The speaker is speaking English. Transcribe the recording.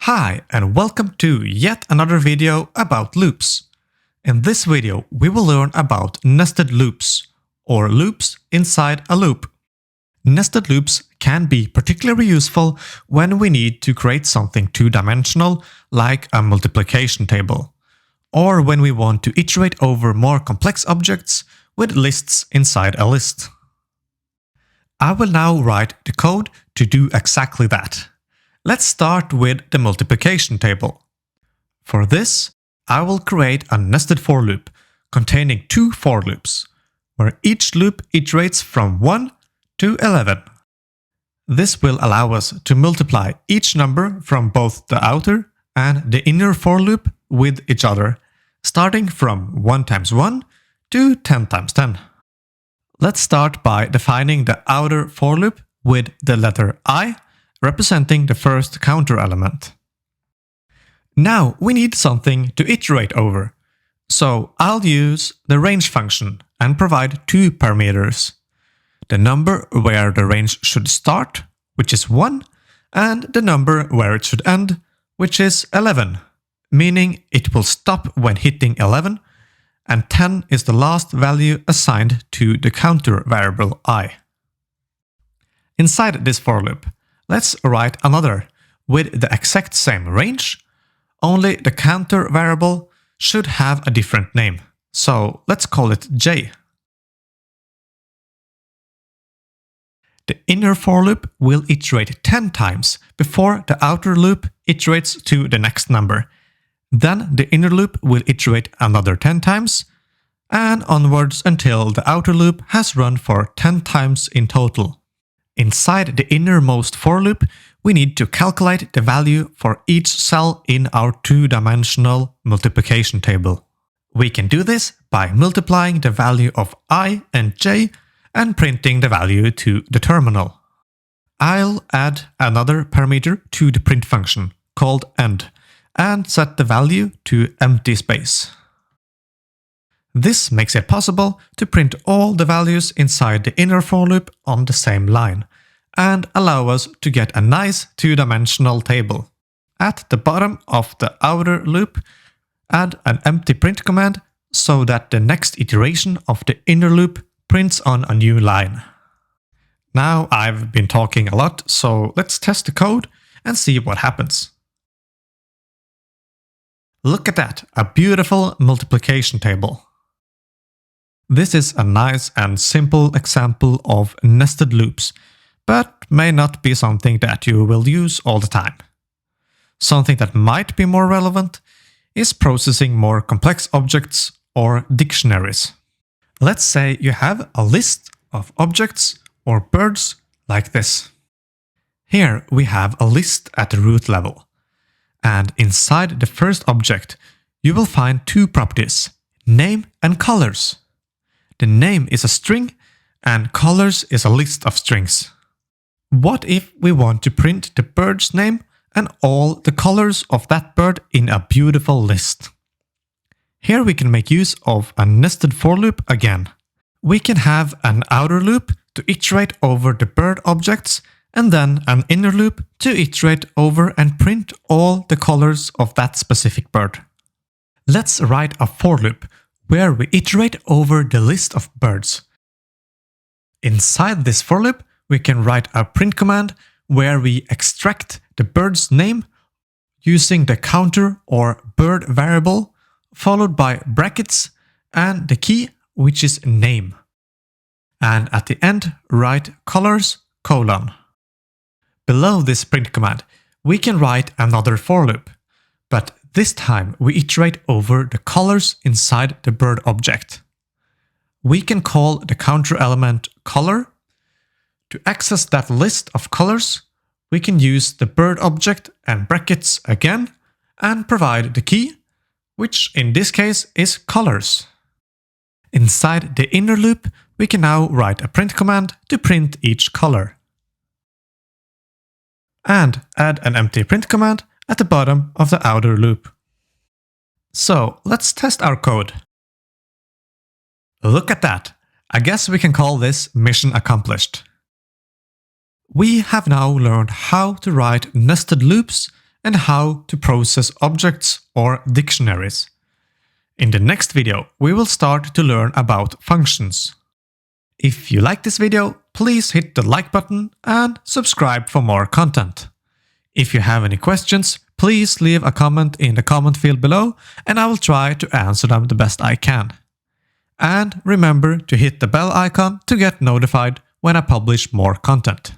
Hi, and welcome to yet another video about loops. In this video, we will learn about nested loops, or loops inside a loop. Nested loops can be particularly useful when we need to create something two-dimensional, like a multiplication table, or when we want to iterate over more complex objects with lists inside a list. I will now write the code to do exactly that. Let's start with the multiplication table. For this, I will create a nested for loop containing two for loops, where each loop iterates from 1 to 11. This will allow us to multiply each number from both the outer and the inner for loop with each other, starting from 1 times 1 to 10 times 10. Let's start by defining the outer for loop with the letter I, representing the first counter element. Now we need something to iterate over, so I'll use the range function and provide two parameters. The number where the range should start, which is 1, and the number where it should end, which is 11, meaning it will stop when hitting 11, and 10 is the last value assigned to the counter variable I. Inside this for loop, let's write another with the exact same range, only the counter variable should have a different name, so let's call it j. The inner for loop will iterate 10 times before the outer loop iterates to the next number. Then the inner loop will iterate another 10 times, and onwards until the outer loop has run for 10 times in total. Inside the innermost for loop, we need to calculate the value for each cell in our two-dimensional multiplication table. We can do this by multiplying the value of I and j and printing the value to the terminal. I'll add another parameter to the print function, called end, and set the value to empty space. This makes it possible to print all the values inside the inner for loop on the same line, and allow us to get a nice two-dimensional table. At the bottom of the outer loop, add an empty print command so that the next iteration of the inner loop prints on a new line. Now I've been talking a lot, so let's test the code and see what happens. Look at that, a beautiful multiplication table. This is a nice and simple example of nested loops, but may not be something that you will use all the time. Something that might be more relevant is processing more complex objects or dictionaries. Let's say you have a list of objects or birds like this. Here we have a list at the root level, and inside the first object you will find two properties, name and colors. The name is a string and colors is a list of strings. What if we want to print the bird's name and all the colors of that bird in a beautiful list? Here we can make use of a nested for loop again. We can have an outer loop to iterate over the bird objects and then an inner loop to iterate over and print all the colors of that specific bird. Let's write a for loop where we iterate over the list of birds. Inside this for loop, we can write a print command where we extract the bird's name using the counter or bird variable, followed by brackets and the key, which is name. And at the end, write colors, colon. Below this print command, we can write another for loop, but this time we iterate over the colors inside the bird object. We can call the counter element color. To access that list of colors, we can use the bird object and brackets again and provide the key, which in this case is colors. Inside the inner loop, we can now write a print command to print each color. And add an empty print command at the bottom of the outer loop. So let's test our code. Look at that! I guess we can call this mission accomplished. We have now learned how to write nested loops and how to process objects or dictionaries. In the next video, we will start to learn about functions. If you like this video, please hit the like button and subscribe for more content. If you have any questions, please leave a comment in the comment field below and I will try to answer them the best I can. And remember to hit the bell icon to get notified when I publish more content.